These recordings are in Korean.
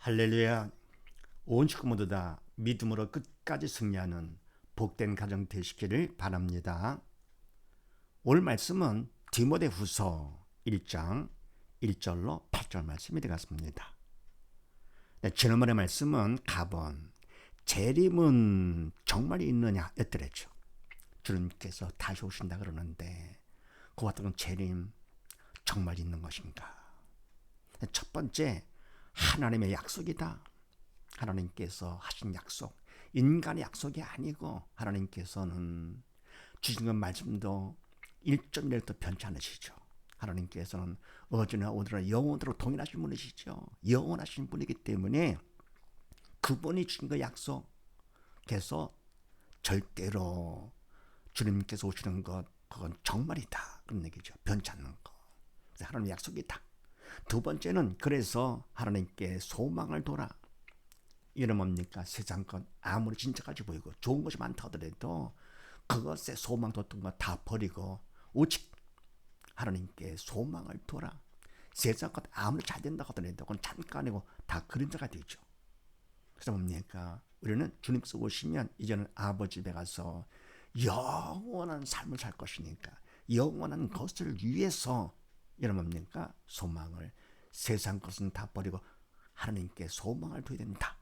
할렐루야. 온 식구 모두 다 믿음으로 끝까지 승리하는 복된 가정 되시기를 바랍니다. 오늘 말씀은 디모데후서 1장 1절로 8절 말씀이 되겠습니다. 지난번의 말씀은 가번 재림은 정말 있느냐 였더랬죠. 주님께서 다시 오신다 그러는데 그 같은 재림 정말 있는 것인가? 첫 번째, 하나님의 약속이다. 하나님께서 하신 약속, 인간의 약속이 아니고 하나님께서는 주신 것 말씀도 1.1도 변치 않으시죠. 하나님께서는 어제나 오늘나 영원토록 동일하신 분이시죠. 영원하신 분이기 때문에 그분이 주신 그 약속께서 절대로 주님께서 오시는 것 그건 정말이다 그런 얘기죠. 변치 않는 거. 하나님의 약속이다. 두 번째는 그래서 하나님께 소망을 둬라. 이는 뭡니까? 세상 것 아무리 진짜까지 보이고 좋은 것이 많다 하더라도 그것에 소망 뒀던 거 다 버리고 오직 하나님께 소망을 둬라. 세상 것 아무리 잘 된다 하더라도 그건 잠깐이고 다 그림자가 되죠. 그래서 뭡니까? 우리는 주님께서 오시면 이제는 아버지 집에 가서 영원한 삶을 살 것이니까 영원한 것을 위해서 이런 뭡니까? 소망을, 세상 것은 다 버리고 하나님께 소망을 둬야 된다.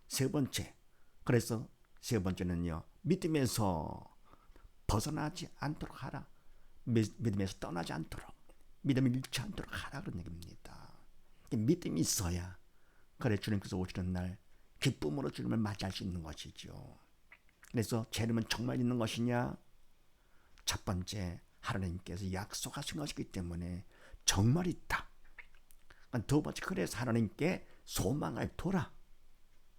세 번째, 그래서 세 번째는요, 믿음에서 벗어나지 않도록 하라. 믿음에서 떠나지 않도록, 믿음을 잃지 않도록 하라 그런 얘기입니다. 믿음이 있어야 그래 주님께서 오시는 날 기쁨으로 주님을 맞이할 수 있는 것이죠. 그래서 재림은 정말 있는 것이냐? 첫 번째, 하나님께서 약속하신 것이기 때문에 정말 있다. 두 번째, 그래서 하나님께 소망을 둬라.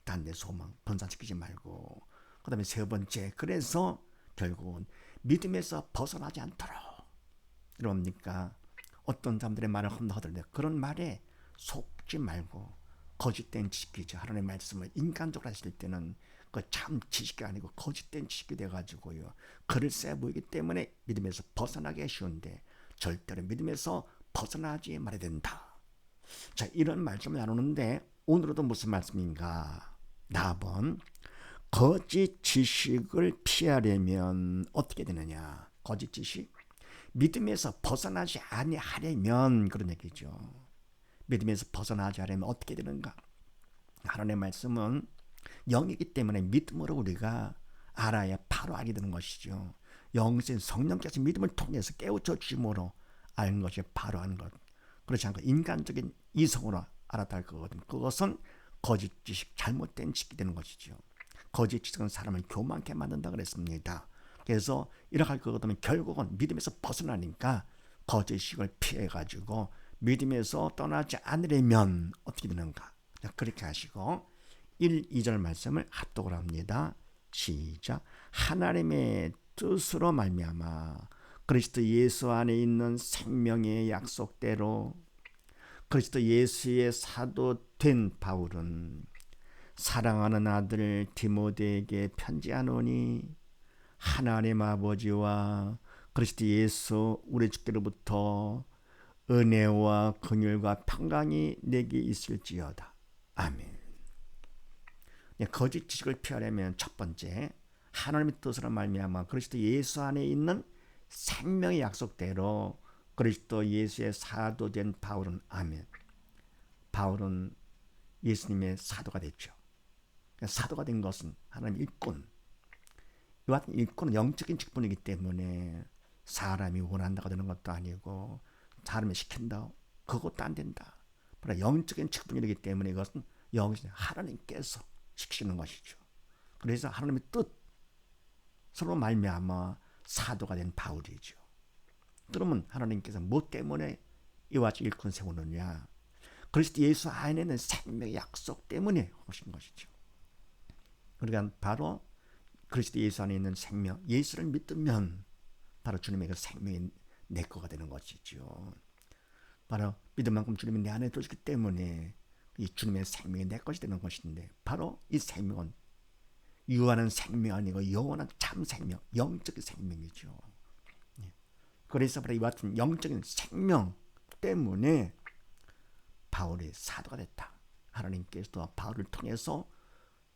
딴 데 소망 분산시키지 말고. 그 다음에 세 번째, 그래서 결국은 믿음에서 벗어나지 않도록. 그럽니까? 어떤 사람들의 말을 험나하더라도 그런 말에 속지 말고 거짓된 지식이죠. 하나님의 말씀을 인간적으로 하실 때는 그 참 지식이 아니고 거짓된 지식이 돼가지고요. 글쎄 보이기 때문에 믿음에서 벗어나기 쉬운데 절대로 믿음에서 벗어나지 말아야 된다. 자, 이런 말씀을 나누는데 오늘도 무슨 말씀인가? 나번 거짓 지식을 피하려면 어떻게 되느냐? 거짓 지식? 믿음에서 벗어나지 아니하려면 그런 얘기죠. 믿음에서 벗어나지 않으면 어떻게 되는가? 하나님의 말씀은 영이기 때문에 믿음으로 우리가 알아야 바로 알게 되는 것이죠. 영신 성령께서 믿음을 통해서 깨우쳐 주심으로 아는 것이 바로 아는 것. 그렇지 않고 인간적인 이성으로 알아야 할 거거든. 그것은 거짓 지식, 잘못된 지식이 되는 것이죠. 거짓 지식은 사람을 교만케 만든다 그랬습니다. 그래서 이렇게 할 거거든요. 결국은 믿음에서 벗어나니까 거짓 지식을 피해가지고 믿음에서 떠나지 않으려면 어떻게 되는가? 그렇게 하시고 1, 2절 말씀을 합독을 합니다. 시작. 하나님의 뜻으로 말미암아 그리스도 예수 안에 있는 생명의 약속대로 그리스도 예수의 사도 된 바울은 사랑하는 아들 디모데에게 편지하노니 하나님 아버지와 그리스도 예수 우리 주께로부터 은혜와 긍휼과 평강이 내게 있을지어다. 아멘. 거짓 지식을 피하려면 첫 번째, 하나님의 뜻으로 말미암아 그리스도 예수 안에 있는 생명의 약속대로 그리스도 예수의 사도 된 바울은 아멘. 바울은 예수님의 사도가 됐죠. 사도가 된 것은 하나님 일꾼. 이와 같은 일꾼은 영적인 직분이기 때문에 사람이 원한다고 되는 것도 아니고 사람이 시킨다 그것도 안 된다. 영적인 직분이기 때문에 이것은 영적인 하나님께서 시키는 것이죠. 그래서 하나님의 뜻으로 말미암아 사도가 된 바울이죠. 그러면 하나님께서 뭐 때문에 이와 같이 일꾼 세우느냐? 그리스도 예수 안에 있는 생명의 약속 때문에 오신 것이죠. 그러니까 바로 그리스도 예수 안에 있는 생명, 예수를 믿으면 바로 주님의 그 생명이 내 거가 되는 것이죠. 바로 믿을 만큼 주님이 내 안에 들어있기 때문에 이 주님의 생명이 내 것이 되는 것인데 바로 이 생명은 유한한 생명 아니고 영원한 참 생명, 영적인 생명이죠. 그래서 바로 이와 같은 영적인 생명 때문에 바울이 사도가 됐다. 하나님께서 바울을 통해서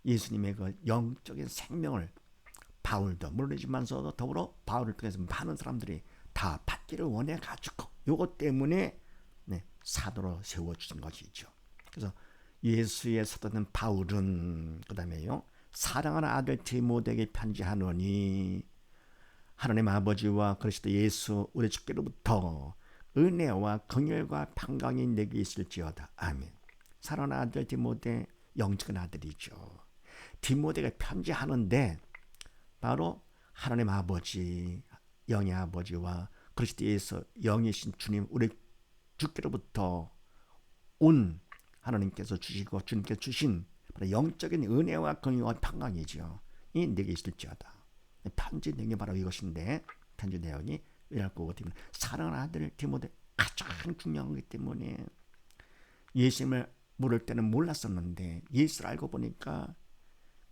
예수님의 그 영적인 생명을 바울도 물론이지만서도 더불어 바울을 통해서 많은 사람들이 다 받기를 원해 가지고 요것 때문에 사도로 세워주신 것이죠. 그래서 예수의 사도된 바울은 그다음에요 사랑하는 아들 디모데에게 편지하노니 하나님 아버지와 그리스도 예수 우리 주께로부터 은혜와 긍휼과 평강이 내게 있을지어다. 아멘. 사랑하는 아들 디모데 영적인 아들이죠. 디모데가 편지하는데 바로 하나님 아버지 영의 아버지와 그리스도 예수 영이신 주님 우리 주께로부터 온 하나님께서 주시고 주님께서 주신 영적인 은혜와 긍휼과 평강이죠. 이 내게 있을지어다. 편지 내용이 바로 이것인데 편지 내용이 왜랄 거고 사랑하는 아들 디모데 가장 중요한 거기 때문에 예수님을 물을 때는 몰랐었는데 예수를 알고 보니까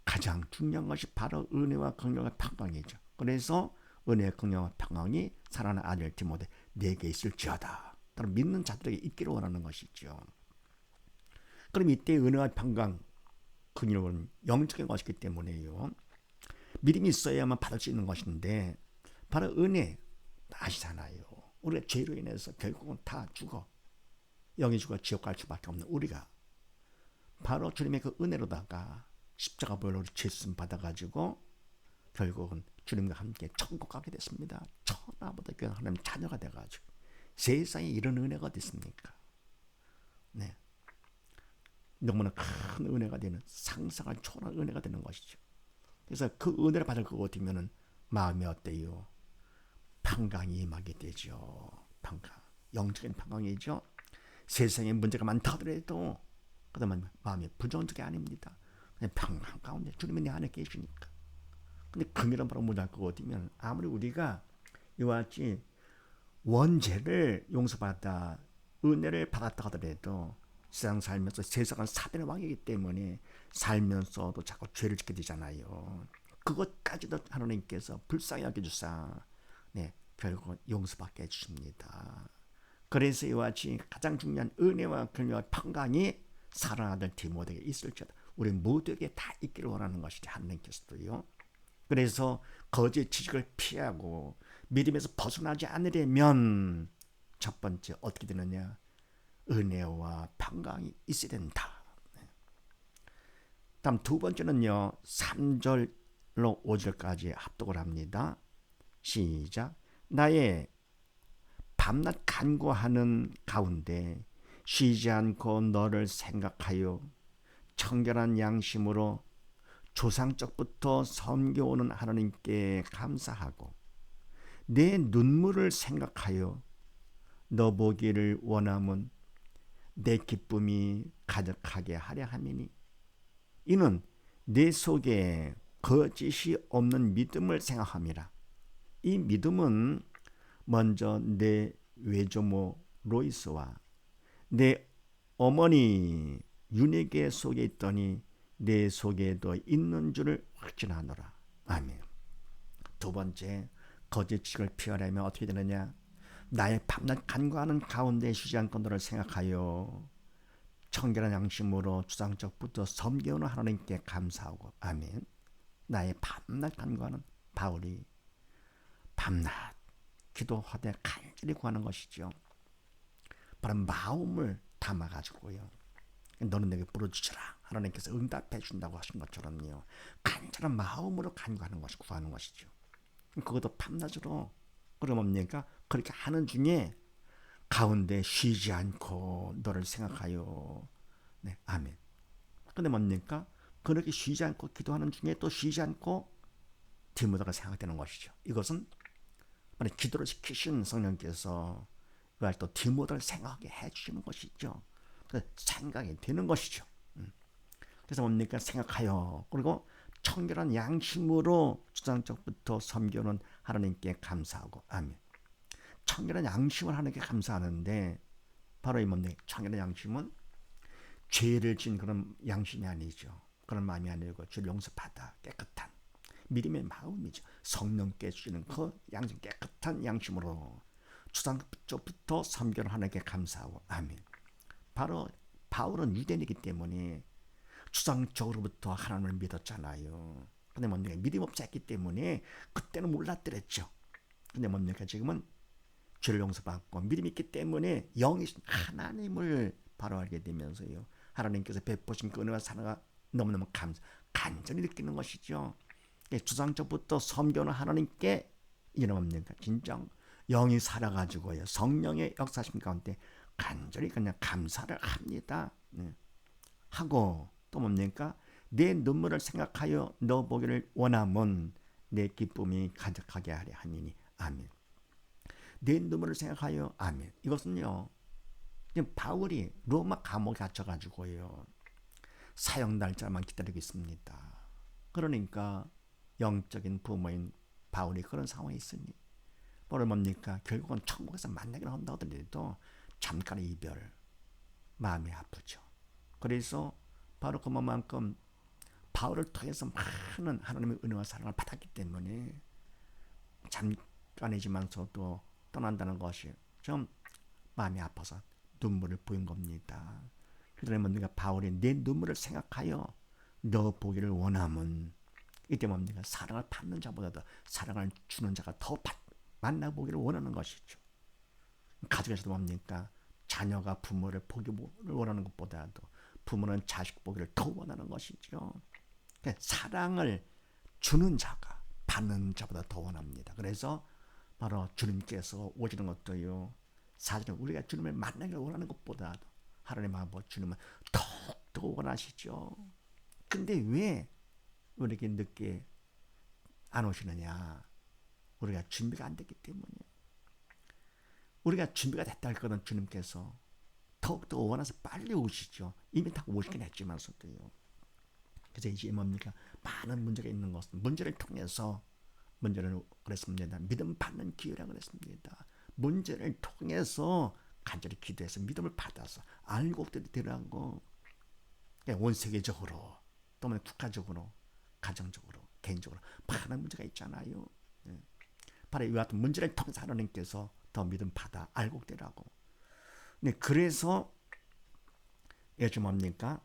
가장 중요한 것이 바로 은혜와 긍휼과 평강이죠. 그래서 은혜와 긍휼과 평강이 사랑하는 아들 디모데 내게 있을지어다. 따로 믿는 자들에게 있기를 원하는 것이죠. 그럼 이때 은혜와 평강, 긍휼은 영적인 것이기 때문에요. 믿음이 있어야만 받을 수 있는 것인데 바로 은혜 아시잖아요. 우리가 죄로 인해서 결국은 다 죽어. 영이 죽어 지옥 갈 수밖에 없는 우리가 바로 주님의 그 은혜로다가 십자가 보혈로 죄수님 받아가지고 결국은 주님과 함께 천국 가게 됐습니다. 천하보다 귀한 하나님 자녀가 돼가지고 세상에 이런 은혜가 어디 있습니까? 네, 너무나 큰 은혜가 되는 상상할 초월한 은혜가 되는 것이죠. 그래서 그 은혜를 받을 것 같으면 마음이 어때요? 평강이 임하게 되죠. 평강, 영적인 평강이죠. 세상에 문제가 많다 하더라도 그다음에 마음이 부정적이 아닙니다. 그냥 평강 가운데 주님이 내 안에 계시니까. 근데 긍휼은 바로 못할 것 같으면 아무리 우리가 이와 같이 원죄를 용서받아 은혜를 받았다 하더라도 세상 살면서 세상은 사단의 왕이기 때문에 살면서도 자꾸 죄를 짓게 되잖아요. 그것까지도 하나님께서 불쌍히 여겨주사 결국 용서받게 해주십니다. 그래서 이와 같이 가장 중요한 은혜와 긍휼과 평강이 사랑하는 아들 디모데에게 있을지어다. 우리 모두에게 다 있기를 원하는 것이지 하나님께서도요. 그래서 거짓 지식을 피하고 믿음에서 벗어나지 않으려면 첫 번째 어떻게 되느냐? 은혜와 평강이 있어야 된다. 다음 두 번째는요. 3절로 5절까지 합독을 합니다. 시작. 나의 밤낮 간구하는 가운데 쉬지 않고 너를 생각하여 청결한 양심으로 조상적부터 섬겨오는 하나님께 감사하고 내 눈물을 생각하여 너 보기를 원함은 내 기쁨이 가득하게 하려 함이니 이는 내 속에 거짓이 없는 믿음을 생각함이라. 이 믿음은 먼저 내 외조모 로이스와 내 어머니 유네게 속에 있더니 내 속에도 있는 줄을 확신하노라. 아멘. 두 번째, 거짓 지식을 피하려면 어떻게 되느냐? 나의 밤낮 간구하는 가운데 쉬지 않고 너를 생각하여 청결한 양심으로 주상적부터 섬겨오는 하나님께 감사하고. 아멘. 나의 밤낮 간구하는 바울이 밤낮 기도하되 간절히 구하는 것이죠. 바로 마음을 담아가지고요. 너는 내게 물어주시라. 하나님께서 응답해 준다고 하신 것처럼요. 간절한 마음으로 간구하는 것이 구하는 것이죠. 그것도 밤낮으로. 그럼 뭡니까? 그렇게 하는 중에 가운데 쉬지 않고 너를 생각하여. 네, 아멘. 근데 뭡니까? 그렇게 쉬지 않고 기도하는 중에 또 쉬지 않고 디모데가 생각되는 것이죠. 이것은 기도를 시키신 성령께서 그걸 또 디모데를 생각하게 해주시는 것이죠. 생각이 되는 것이죠. 그래서 뭡니까? 생각하여 그리고 청결한 양심으로 주장적부터 섬겨는 하나님께 감사하고. 아멘. 청결한 양심을 하나님께 감사하는데 바로 이 뭡니까? 청결한 양심은 죄를 진 그런 양심이 아니죠. 그런 마음이 아니고 죄를 용서받아 깨끗한 믿음의 마음이죠. 성령께 주시는 그 양심 깨끗한 양심으로 주장적부터 섬겨는 하나님께 감사하고. 아멘. 바로 바울은 유대인이기 때문에 추상적으로부터 하나님을 믿었잖아요. 근데 뭡니까? 믿음 없이 했기 때문에 그때는 몰랐더랬죠. 근데 뭡니까? 지금은 죄를 용서받고 믿음이 있기 때문에 영이신 하나님을 바로 알게 되면서요. 하나님께서 베푸신 그 은혜와 사랑가 너무너무 간절히 느끼는 것이죠. 주상적부터 섬겨는 하나님께 이는 뭡니까? 진정 영이 살아가지고요. 성령의 역사심 가운데 간절히 그냥 감사를 합니다. 네. 하고 또 뭡니까? 내 눈물을 생각하여 너 보기를 원함은 내 기쁨이 가득하게 하려 함이니 아멘. 내 눈물을 생각하여 아멘. 이것은요. 지금 바울이 로마 감옥에 갇혀가지고요. 사형 날짜만 기다리고 있습니다. 그러니까 영적인 부모인 바울이 그런 상황에 있으니 뭐를 뭡니까? 결국은 천국에서 만나기를 한다 하더라도 잠깐의 이별 마음이 아프죠. 그래서 바로 그만큼 바울을 통해서 많은 하나님의 은혜와 사랑을 받았기 때문에 잠깐이지만서도 떠난다는 것이 좀 마음이 아파서 눈물을 보인 겁니다. 그러나 뭡니까? 바울이 내 눈물을 생각하여 너 보기를 원함은 이때 뭡니까? 사랑을 받는 자보다도 사랑을 주는 자가 더 만나보기를 원하는 것이죠. 가족에서도 뭡니까? 자녀가 부모를 보기를 원하는 것보다도 부모는 자식 보기를 더 원하는 것이죠. 사랑을 주는 자가 받는 자보다 더 원합니다. 그래서 바로 주님께서 오시는 것도요. 사실은 우리가 주님을 만나기를 원하는 것보다도 하나님 아버지 주님은 더욱더 원하시죠. 근데 왜 우리에게 늦게 안 오시느냐? 우리가 준비가 안 됐기 때문에. 우리가 준비가 됐다 할 거는 주님께서 더욱더 원해서 빨리 오시죠. 이미 다 오시긴 했지만서도요. 그래서 이제 뭡니까? 많은 문제가 있는 것은 문제를 통해서 문제를 그랬습니다. 믿음 받는 기회라 그랬습니다. 문제를 통해서 간절히 기도해서 믿음을 받아서 알고 되라고 온 세계적으로 또는 국가적으로 가정적으로 개인적으로 많은 문제가 있잖아요. 바로 이와 같은 문제를 통해서 하나님께서 더 믿음 받아 알고 되라고. 그래서 요즘 뭡니까?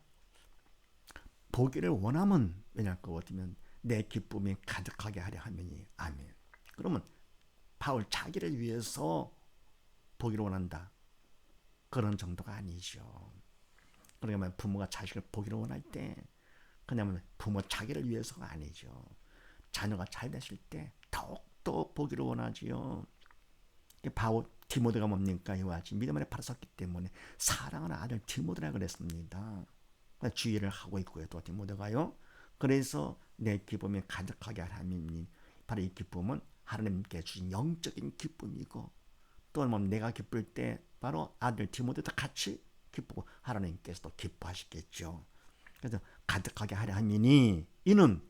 보기를 원하면 왜냐할 거 같으면 내 기쁨이 가득하게 하려 하면이 아멘. 그러면 바울 자기를 위해서 보기를 원한다. 그런 정도가 아니죠. 그러니까 부모가 자식을 보기를 원할 때 그냥 부모 자기를 위해서가 아니죠. 자녀가 잘 됐을 때 더욱더 보기를 원하지요. 바울 디모데가 뭡니까? 이와 같이 믿음 안에 바로 섰기 때문에 사랑하는 아들 디모데라 그랬습니다. 주의를 하고 있고요. 또 디모데가요. 그래서 내 기쁨이 가득하게 하나님이 바로 이 기쁨은 하나님께 주신 영적인 기쁨이고 또 뭐 내가 기쁠 때 바로 아들 디모데도 같이 기쁘고 하나님께서도 기뻐하시겠죠. 그래서 가득하게 하려 함이니 이는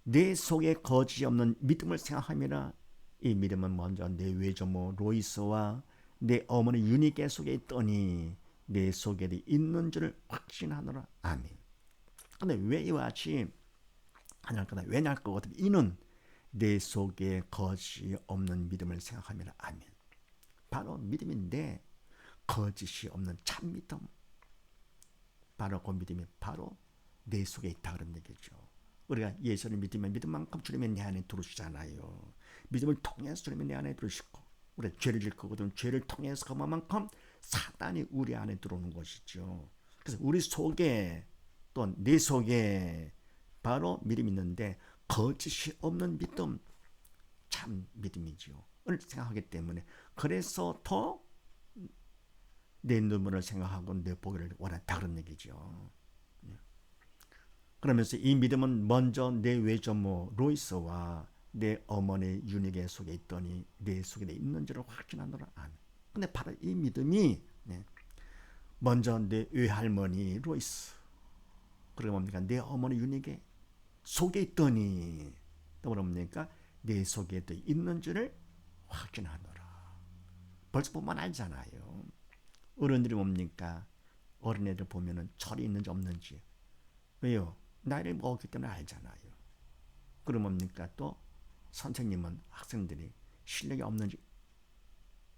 내 속에 거짓이 없는 믿음을 생각함이라. 이 믿음은 먼저 내 외조모 로이스와 내 어머니 유니게 속에 있더니 내 속에 있는 줄을 확신하노라. 아멘. 근데 왜 이와 같이 하냐 거다. 왜냐 거거든. 이는 내 속에 거짓이 없는 믿음을 생각함이라. 아멘. 바로 믿음인데 거짓이 없는 참 믿음. 바로 그 믿음이 바로 내 속에 있다 그런 얘기죠. 우리가 예수를 믿으면 믿음만큼 주님의 내 안에 들어오시잖아요. 믿음을 통해서 주님의 내 안에 들어오시고 우리가 죄를 질 거거든. 죄를 통해서 그만큼 사단이 우리 안에 들어오는 것이죠. 그래서 우리 속에 또 내 속에 바로 믿음이 있는데 거짓이 없는 믿음 참 믿음이지요. 을 생각하기 때문에 그래서 더 내 눈물을 생각하고 내 보기를 원한다 그런 얘기죠. 그러면서 이 믿음은 먼저 내 외조모 로이스와 내 어머니 유니게 속에 있더니 내 속에 있는 줄을 확신하노라. 아멘. 근데 바로 이 믿음이 먼저 내 외할머니 로이스 그리고 뭡니까? 내 어머니 유니게 속에 있더니 또 뭡니까? 내 속에 있는 줄을 확신하노라. 벌써 보면 알잖아요. 어른들이 뭡니까? 어린애들 보면은 철이 있는지 없는지. 왜요? 나이를 먹었기 때문에 알잖아요. 그럼 뭡니까? 또 선생님은 학생들이 실력이 없는지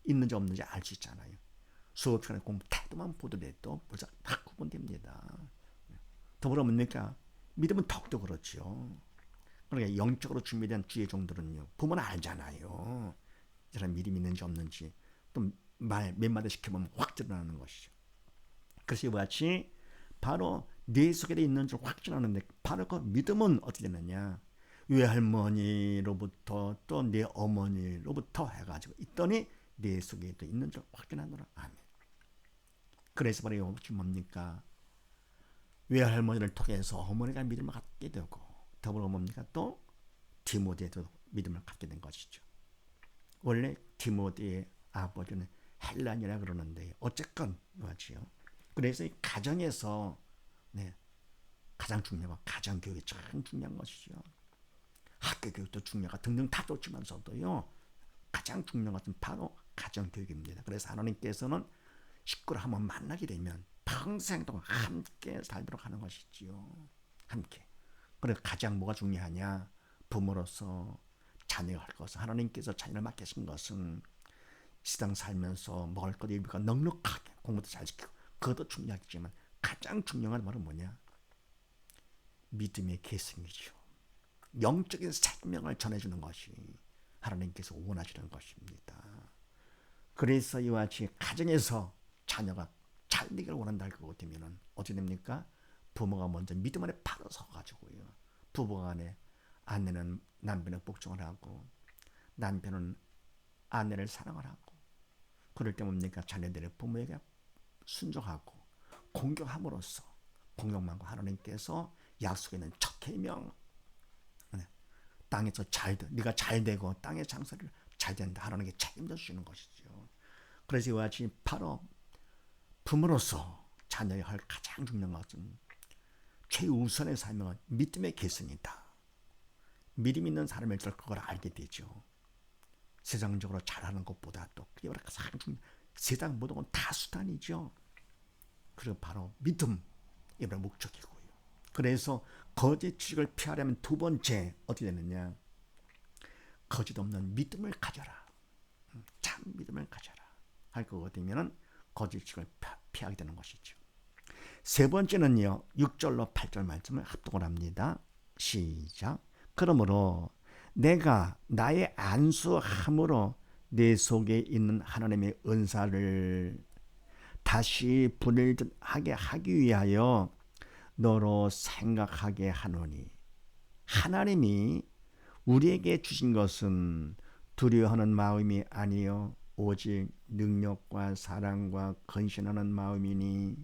있는지 없는지 알 수 있잖아요. 수업 시간에 공부 태도만 보더라도 벌써 다 구분됩니다. 더불어 뭡니까? 믿음은 더욱더 그렇죠. 그러니까 영적으로 준비된 주의 종들은요, 보면 알잖아요. 이 사람 믿음이 있는지 없는지. 또 말 몇 마디 시켜보면 확 드러나는 것이죠. 그래서 이와 같이 바로 내 속에 있는 줄 확증하는데, 바로 그 믿음은 어떻게 되느냐? 외할머니로부터 또 내 어머니로부터 해가지고 있더니 내 속에 또 있는 줄 확증하노라. 아멘. 그래서 바로 이것이 뭡니까? 외할머니를 통해서 어머니가 믿음을 갖게 되고, 더불어 뭡니까? 또 디모데도 믿음을 갖게 된 것이죠. 원래 디모데의 아버지는 헬란이라 그러는데 어쨌건 맞지요. 그래서 이 가정에서 가장 중요한 가정 교육이 참 중요한 것이죠. 학교 교육도 중요하고 등등 다 좋지만서도요, 가장 중요한 것은 바로 가정 교육입니다. 그래서 하나님께서는 식구를 한번 만나게 되면 평생 동안 함께 살도록 하는 것이지요. 함께. 그래서 가장 뭐가 중요하냐? 부모로서 자녀가 할 것은, 하나님께서 자녀를 맡기신 것은 세상 살면서 먹을 것 입을까 넉넉하게 공부도 잘 시키고, 그것도 중요하겠지만 가장 중요한 건 바로 뭐냐? 믿음의 계승이죠. 영적인 생명을 전해주는 것이 하나님께서 원하시는 것입니다. 그래서 이와 같이 가정에서 자녀가 잘 되기를 원한다 그것 되면은 어떻게 됩니까? 부모가 먼저 믿음 안에 바로 서가지고요, 부부 간에 아내는 남편을 복종을 하고 남편은 아내를 사랑을 하고, 그럴 때 뭡니까? 자녀들의 부모에게 순종하고 공경함으로써, 공경만과 하나님께서 약속에 있는 첫 계명, 땅에서 네가 잘 되고 땅의 장사를 잘 된다, 하나님께 책임져 주시는 것이죠. 그래서 이와 같이 바로 부모로서 자녀의 할 가장 중요한 것은 최우선의 사명은 믿음의 계승이다. 믿음 있는 사람일수록 그걸 알게 되죠. 세상적으로 잘하는 것보다 또 그게 가장 중요한, 세상 모든 건 다 수단이죠. 그리고 바로 믿음, 이게 목적이고요. 그래서 거짓 지식을 피하려면 두 번째 어떻게 되느냐? 거짓 없는 믿음을 가져라. 참 믿음을 가져라. 할 거 같으면 거짓 지식을 피하게 되는 것이죠. 세 번째는요, 6절로 8절 말씀을 합독을 합니다. 시작. 그러므로 내가 나의 안수함으로 내 속에 있는 하나님의 은사를 다시 분일하게 하기 위하여 너로 생각하게 하노니, 하나님이 우리에게 주신 것은 두려워하는 마음이 아니요 오직 능력과 사랑과 근신하는 마음이니,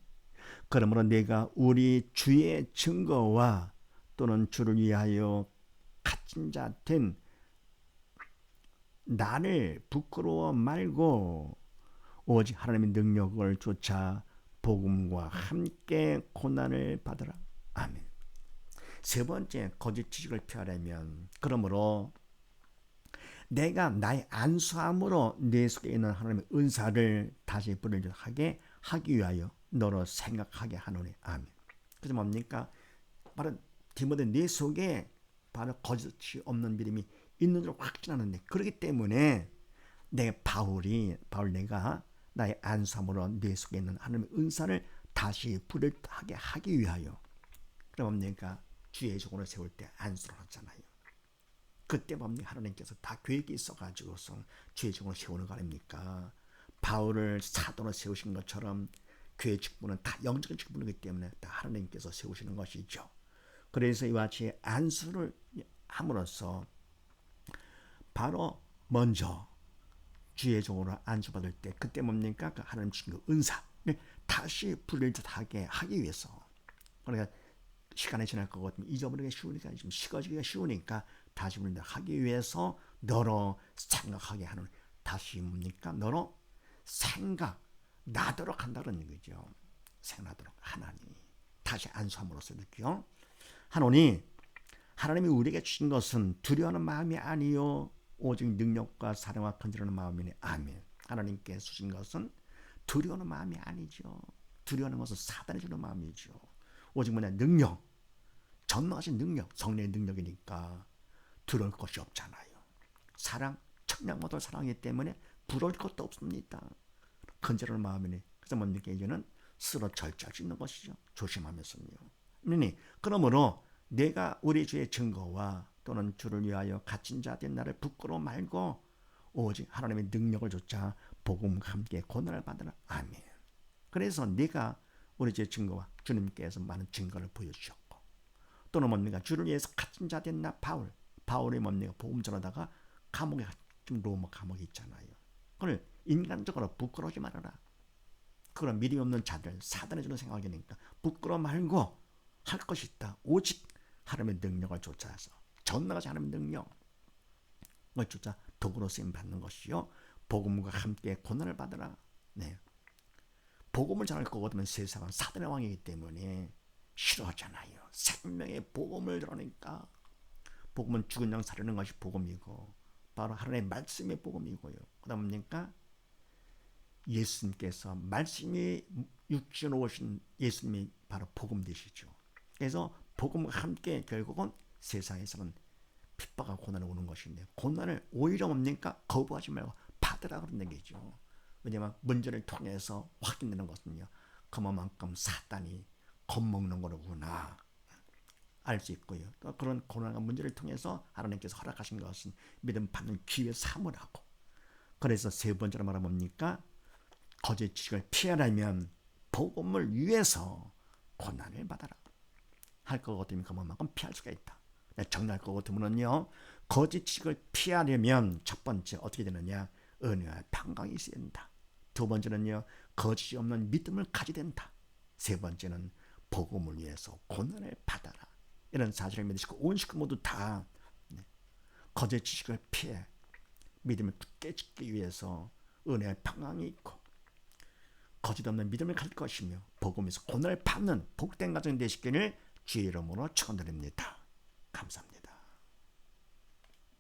그러므로 내가 우리 주의 증거와 또는 주를 위하여 갇힌 자 된 나를 부끄러워 말고 오직 하나님의 능력을 쫓아 복음과 함께 고난을 받으라. 아멘. 세 번째, 거짓 지식을 피하려면, 그러므로 내가 나의 안수함으로 내 속에 있는 하나님의 은사를 다시 불러하게 하기 위하여 너로 생각하게 하노니. 아멘. 그래서 뭡니까? 바로 디모데 내 속에 바로 거짓이 없는 믿음이 있는 줄 확신하는데, 그렇기 때문에 내가 나의 안수함으로 내 속에 있는 하나님의 은사를 다시 불일하게 하기 위하여, 그럼 뭡니까? 주의 종으로 세울 때 안수를 하잖아요. 그때 뭡니까? 하나님께서 다 계획이 있어가지고서 주의 종으로 세우는 거 아닙니까? 바울을 사도로 세우신 것처럼 교회 직분은 다 영적인 직분이기 때문에 다 하나님께서 세우시는 것이죠. 그래서 이와 같이 안수를 함으로써 바로 먼저 주의 종으로 안수받을 때, 그때 뭡니까? 그 하나님 주신 그 은사를 다시 불일하게 하기 위해서, 그러니까 시간이 지날 것 같으면 잊어버리기가 쉬우니까, 좀 식어지기가 쉬우니까 다시 불일하기 위해서 너로 생각하게 하는, 다시 뭡니까? 너로 생각나도록 한다는 얘기죠. 생각나도록 하나님 다시 안수함으로써 느껴 하노니, 하나님이 우리에게 주신 것은 두려워하는 마음이 아니요 오직 능력과 사랑과 건전하는 마음이니. 아멘. 하나님께 주신 것은 두려워하는 마음이 아니죠. 두려워하는 것은 사단이 주는 마음이죠. 오직 능력, 전능하신 능력, 성령의 능력이니까 두려울 것이 없잖아요. 사랑, 청량모도 사랑이기 때문에 부러울 것도 없습니다. 건재로운 마음이니. 그래서 뭡니까? 이제는 스스로 절제할 수 있는 것이죠. 조심하면서요. 그러므로 내가 우리 주의 증거와 또는 주를 위하여 갇힌 자 된 나를 부끄러워 말고 오직 하나님의 능력을 좇아 복음과 함께 고난을 받으라. 아멘. 그래서 네가 우리 주의 증거와 주님께서 많은 증거를 보여주셨고 또는 뭡니까? 주를 위해서 갇힌 자 된 나 바울이 뭡니까? 복음 전하다가 감옥에 지금 로마 감옥에 있잖아요. 그걸 인간적으로 부끄러워하지 말아라. 그런 미리 없는 자들 사단의 주는 생각이니까 부끄러워 말고 할 것이 있다. 오직 하나님의 능력을 쫓아서 전나가지 하나님의 능력을 쫓아 도구로 쓰임 받는 것이요. 복음과 함께 고난을 받으라. 네. 복음을 전할 거거든 세상은 사단의 왕이기 때문에 싫어하잖아요. 생명의 복음을 들으니까 복음은 죽은 양 살리는 것이 복음이고 바로 하나님의 말씀의 복음이고요. 그다음 뭡니까? 예수님께서 말씀이 육신으로 오신 예수님이 바로 복음 되시죠. 그래서 복음과 함께 결국은 세상에서는 핍박과 고난이 오는 것인데 고난을 오히려 뭡니까? 거부하지 말고 받으라 그런 얘기죠. 왜냐하면 문제를 통해서 확인되는 것은요. 그만큼 사단이 겁먹는 거로구나 알 수 있고요. 또 그런 고난과 문제를 통해서 하나님께서 허락하신 것은 믿음 받는 기회 삼으라고. 그래서 세 번째로 말하면 뭡니까? 거짓 지식을 피하려면 복음을 위해서 고난을 받아라. 할 것 같으면 그만큼 피할 수가 있다. 정리할 것 같으면요. 거짓 지식을 피하려면 첫 번째 어떻게 되느냐? 은혜와 평강이 있어야 된다. 두 번째는요. 거짓이 없는 믿음을 가져야 된다. 세 번째는 복음을 위해서 고난을 받아라. 이런 사실을 믿으시고 온 식구 모두 다 거짓 지식을 피해 믿음을 굳게 지키기 위해서 은혜와 평강이 있고 거짓 없는 믿음을 가질 것이며 복음에서 고난을 받는 복된 가정 되시기를 주의 이름으로 축원드립니다. 감사합니다.